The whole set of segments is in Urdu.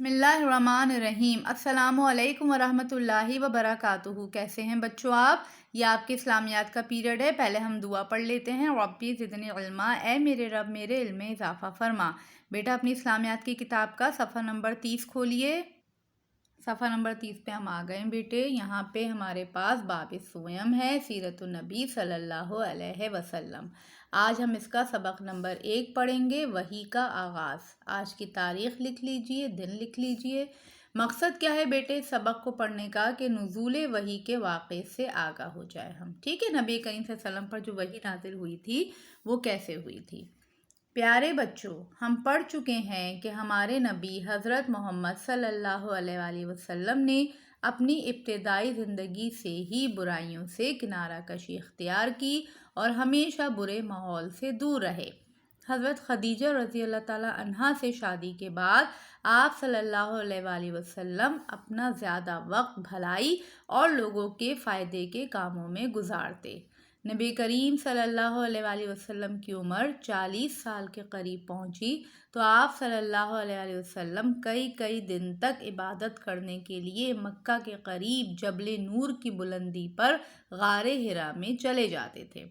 بسم اللہ الرحمن الرحیم۔ السلام علیکم ورحمۃ اللہ وبرکاتہ۔ کیسے ہیں بچوں آپ؟ یہ آپ کے اسلامیات کا پیریڈ ہے۔ پہلے ہم دعا پڑھ لیتے ہیں۔ ربی زدنی علما، اے میرے رب میرے علم میں اضافہ فرما۔ بیٹا اپنی اسلامیات کی کتاب کا صفحہ نمبر 30 کھولیے۔ صفحہ نمبر 30 پہ ہم آ گئے ہیں بیٹے۔ یہاں پہ ہمارے پاس باب سویم ہے، سیرت النبی صلی اللہ علیہ وسلم۔ آج ہم اس کا سبق نمبر 1 پڑھیں گے، وحی کا آغاز۔ آج کی تاریخ لکھ لیجئے، دن لکھ لیجئے۔ مقصد کیا ہے بیٹے سبق کو پڑھنے کا؟ کہ نزول وحی کے واقعے سے آگاہ ہو جائے ہم، ٹھیک ہے؟ نبی کریم صلی اللہ علیہ وسلم پر جو وحی نازل ہوئی تھی وہ کیسے ہوئی تھی؟ پیارے بچوں، ہم پڑھ چکے ہیں کہ ہمارے نبی حضرت محمد صلی اللہ علیہ وآلہ وسلم نے اپنی ابتدائی زندگی سے ہی برائیوں سے کنارہ کشی اختیار کی اور ہمیشہ برے ماحول سے دور رہے۔ حضرت خدیجہ رضی اللہ تعالیٰ عنہا سے شادی کے بعد آپ صلی اللہ علیہ وآلہ وسلم اپنا زیادہ وقت بھلائی اور لوگوں کے فائدے کے کاموں میں گزارتے۔ نبی کریم صلی اللہ علیہ وآلہ وسلم کی عمر 40 سال کے قریب پہنچی تو آپ صلی اللہ علیہ وآلہ وسلم کئی دن تک عبادت کرنے کے لیے مکہ کے قریب جبل نور کی بلندی پر غار حرا میں چلے جاتے تھے،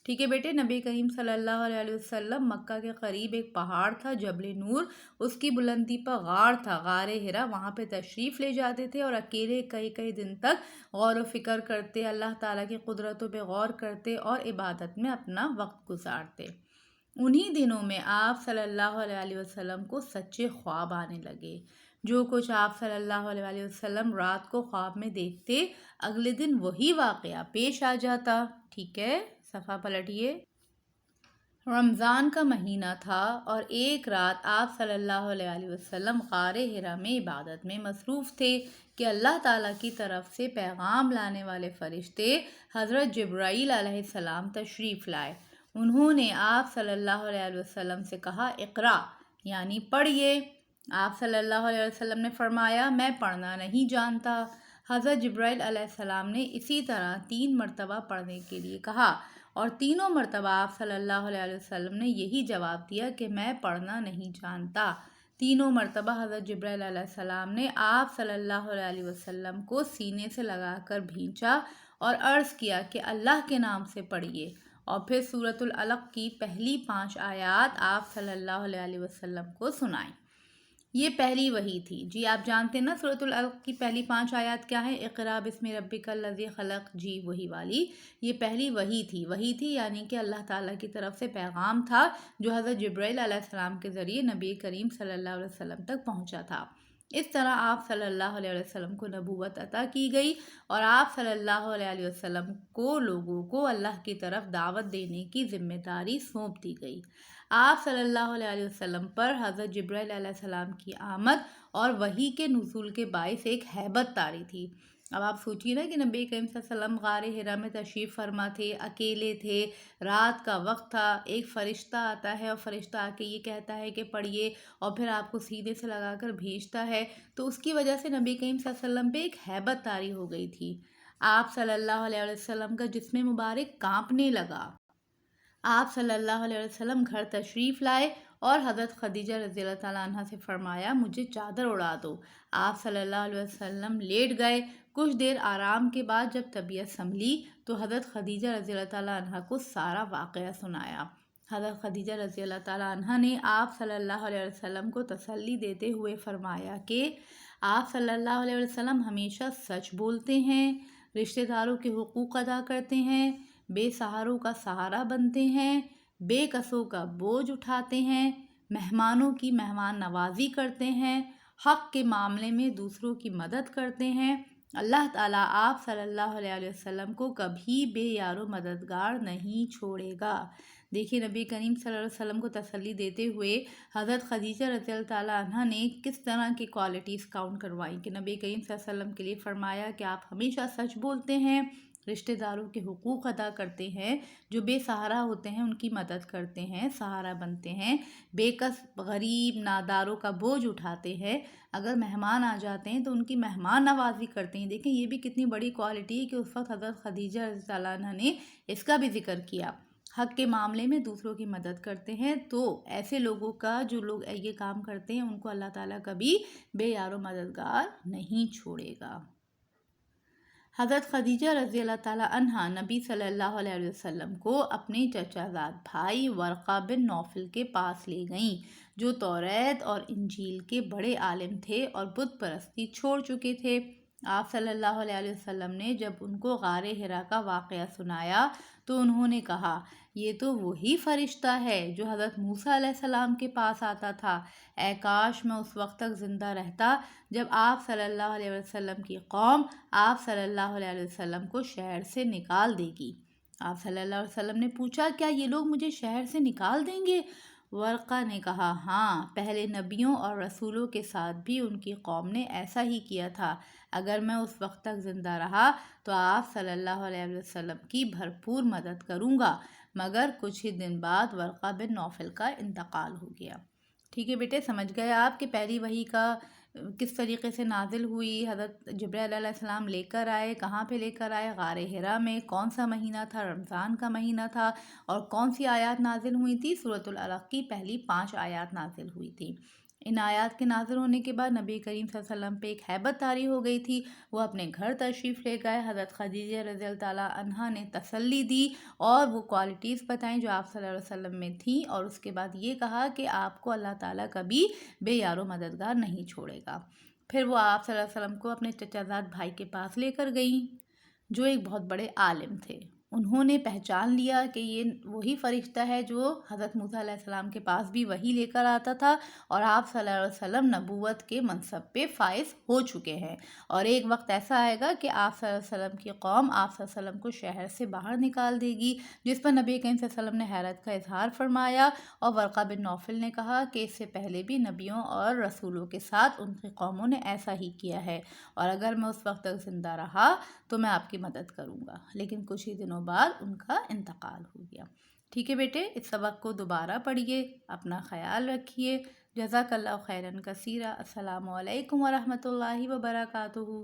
ٹھیک ہے بیٹے؟ نبی کریم صلی اللہ علیہ وآلہ وسلم مکہ کے قریب ایک پہاڑ تھا جبل نور، اس کی بلندی پر غار تھا، غار حرا، وہاں پہ تشریف لے جاتے تھے اور اکیلے کئی دن تک غور و فکر کرتے، اللہ تعالیٰ کی قدرتوں پہ غور کرتے اور عبادت میں اپنا وقت گزارتے۔ انہی دنوں میں آپ صلی اللہ علیہ وآلہ وسلم کو سچے خواب آنے لگے۔ جو کچھ آپ صلی اللہ علیہ وآلہ وسلم رات کو خواب میں دیکھتے، اگلے دن وہی واقعہ پیش آ جاتا، ٹھیک ہے؟ صفحہ پلٹیے۔ رمضان کا مہینہ تھا اور ایک رات آپ صلی اللہ علیہ وآلہ وسلم غار حرا میں عبادت میں مصروف تھے کہ اللہ تعالیٰ کی طرف سے پیغام لانے والے فرشتے حضرت جبرائیل علیہ السلام تشریف لائے۔ انہوں نے آپ صلی اللہ علیہ وسلم سے کہا، اقرا، یعنی پڑھیے۔ آپ صلی اللہ علیہ وسلم نے فرمایا، میں پڑھنا نہیں جانتا۔ حضرت جبرائیل علیہ السلام نے اسی طرح 3 مرتبہ پڑھنے کے لیے کہا اور تینوں مرتبہ آپ صلی اللہ علیہ وسلم نے یہی جواب دیا کہ میں پڑھنا نہیں جانتا۔ تینوں مرتبہ حضرت جبرائیل علیہ السلام نے آپ صلی اللہ علیہ وسلم کو سینے سے لگا کر بھینچا اور عرض کیا کہ اللہ کے نام سے پڑھیے، اور پھر سورۃ العلق کی پہلی 5 آیات آپ صلی اللہ علیہ وسلم کو سنائیں۔ یہ پہلی وحی تھی۔ جی آپ جانتے ہیں نا سورۃ العلق کی پہلی 5 آیات کیا ہیں؟ اقرا بسم ربک الذی خلق، جی وہی والی، یہ پہلی وحی تھی یعنی کہ اللہ تعالیٰ کی طرف سے پیغام تھا جو حضرت جبرائیل علیہ السلام کے ذریعے نبی کریم صلی اللہ علیہ وسلم تک پہنچا تھا۔ اس طرح آپ صلی اللہ علیہ وسلم کو نبوت عطا کی گئی اور آپ صلی اللہ علیہ وسلم کو لوگوں کو اللہ کی طرف دعوت دینے کی ذمہ داری سونپ دی گئی۔ آپ صلی اللہ علیہ وسلم پر حضرت جبرائیل علیہ السلام کی آمد اور وحی کے نزول کے باعث ایک ہیبت طاری تھی۔ اب آپ سوچیے نا کہ نبی کریم صلی اللہ علیہ وسلم غار حرا میں تشریف فرما تھے، اکیلے تھے، رات کا وقت تھا، ایک فرشتہ آتا ہے اور فرشتہ آ کے یہ کہتا ہے کہ پڑھیے اور پھر آپ کو سینے سے لگا کر بھیجتا ہے، تو اس کی وجہ سے نبی کریم صلی اللہ علیہ وسلم پہ ایک ہیبت طاری ہو گئی تھی۔ آپ صلی اللہ علیہ وسلم کا جسم مبارک کانپنے لگا۔ آپ صلی اللہ علیہ وسلم گھر تشریف لائے اور حضرت خدیجہ رضی اللہ تعالیٰ عنہ سے فرمایا، مجھے چادر اڑا دو۔ آپ صلی اللہ علیہ وسلم لیٹ گئے۔ کچھ دیر آرام کے بعد جب طبیعت سنبھلی تو حضرت خدیجہ رضی اللہ تعالیٰ عنہ کو سارا واقعہ سنایا۔ حضرت خدیجہ رضی اللہ تعالیٰ عنہ نے آپ صلی اللہ علیہ وسلم کو تسلی دیتے ہوئے فرمایا کہ آپ صلی اللہ علیہ وسلم ہمیشہ سچ بولتے ہیں، رشتہ داروں کے حقوق ادا کرتے ہیں، بے سہاروں کا سہارا بنتے ہیں، بے کسوں کا بوجھ اٹھاتے ہیں، مہمانوں کی مہمان نوازی کرتے ہیں، حق کے معاملے میں دوسروں کی مدد کرتے ہیں۔ اللہ تعالیٰ آپ صلی اللہ علیہ وسلم کو کبھی بے یار و مددگار نہیں چھوڑے گا۔ دیکھیے نبی کریم صلی اللہ علیہ وسلم کو تسلی دیتے ہوئے حضرت خدیجہ رضی اللہ تعالیٰ عنہ نے کس طرح کی کوالٹیز کاؤنٹ کروائیں کہ نبی کریم صلی اللہ علیہ وسلم کے لیے فرمایا کہ آپ ہمیشہ سچ بولتے ہیں، رشتہ داروں کے حقوق ادا کرتے ہیں، جو بے سہارا ہوتے ہیں ان کی مدد کرتے ہیں، سہارا بنتے ہیں، بے کس غریب ناداروں کا بوجھ اٹھاتے ہیں، اگر مہمان آ جاتے ہیں تو ان کی مہمان نوازی کرتے ہیں۔ دیکھیں یہ بھی کتنی بڑی کوالٹی ہے کہ اس وقت حضرت خدیجہ رضی اللہ عنہ نے اس کا بھی ذکر کیا۔ حق کے معاملے میں دوسروں کی مدد کرتے ہیں تو ایسے لوگوں کا جو لوگ یہ کام کرتے ہیں ان کو اللہ تعالیٰ کبھی بے یار و مددگار نہیں چھوڑے گا۔ حضرت خدیجہ رضی اللہ تعالیٰ عنہا نبی صلی اللہ علیہ وسلم کو اپنے چچا زاد بھائی ورقہ بن نوفل کے پاس لے گئیں، جو توریت اور انجیل کے بڑے عالم تھے اور بت پرستی چھوڑ چکے تھے۔ آپ صلی اللہ علیہ وسلم نے جب ان کو غار حرا کا واقعہ سنایا تو انہوں نے کہا، یہ تو وہی فرشتہ ہے جو حضرت موسیٰ علیہ السلام کے پاس آتا تھا۔ اے کاش میں اس وقت تک زندہ رہتا جب آپ صلی اللہ علیہ وسلم کی قوم آپ صلی اللہ علیہ وسلم کو شہر سے نکال دے گی۔ آپ صلی اللہ علیہ وسلم نے پوچھا، کیا یہ لوگ مجھے شہر سے نکال دیں گے؟ ورقہ نے کہا، ہاں، پہلے نبیوں اور رسولوں کے ساتھ بھی ان کی قوم نے ایسا ہی کیا تھا۔ اگر میں اس وقت تک زندہ رہا تو آپ صلی اللہ علیہ وسلم کی بھرپور مدد کروں گا، مگر کچھ ہی دن بعد ورقہ بن نوفل کا انتقال ہو گیا۔ ٹھیک ہے بیٹے، سمجھ گئے آپ کہ پہلی وحی کا کس طریقے سے نازل ہوئی، حضرت جبرائیل علیہ السلام لے کر آئے، کہاں پہ لے کر آئے؟ غار حرا میں۔ کون سا مہینہ تھا؟ رمضان کا مہینہ تھا۔ اور کون سی آیات نازل ہوئی تھی؟ سورۃ العلق کی پہلی 5 آیات نازل ہوئی تھی۔ ان آیات کے نازل ہونے کے بعد نبی کریم صلی اللہ علیہ وسلم پہ ایک ہیبت طاری ہو گئی تھی، وہ اپنے گھر تشریف لے گئے۔ حضرت خدیجہ رضی اللہ تعالیٰ عنہا نے تسلی دی اور وہ کوالٹیز بتائیں جو آپ صلی اللہ علیہ وسلم میں تھیں، اور اس کے بعد یہ کہا کہ آپ کو اللہ تعالیٰ کبھی بے یار و مددگار نہیں چھوڑے گا۔ پھر وہ آپ صلی اللہ علیہ وسلم کو اپنے چچا زاد بھائی کے پاس لے کر گئیں جو ایک بہت بڑے عالم تھے۔ انہوں نے پہچان لیا کہ یہ وہی فرشتہ ہے جو حضرت موسیٰ علیہ السلام کے پاس بھی وہی لے کر آتا تھا، اور آپ صلی اللہ علیہ وسلم نبوت کے منصب پہ فائز ہو چکے ہیں، اور ایک وقت ایسا آئے گا کہ آپ صلی اللہ علیہ وسلم کی قوم آپ صلی اللہ علیہ وسلم کو شہر سے باہر نکال دے گی، جس پر نبی کریم صلی اللہ علیہ وسلم نے حیرت کا اظہار فرمایا، اور ورقہ بن نوفل نے کہا کہ اس سے پہلے بھی نبیوں اور رسولوں کے ساتھ ان کی قوموں نے ایسا ہی کیا ہے، اور اگر میں اس وقت تک زندہ رہا تو میں آپ کی مدد کروں گا۔ لیکن کچھ ہی دنوں بعد ان کا انتقال ہو گیا۔ ٹھیک ہے بیٹے، اس سبق کو دوبارہ پڑھیے، اپنا خیال رکھیے۔ جزاک اللہ خیراً کثیرا۔ السلام علیکم ورحمۃ اللہ وبرکاتہ۔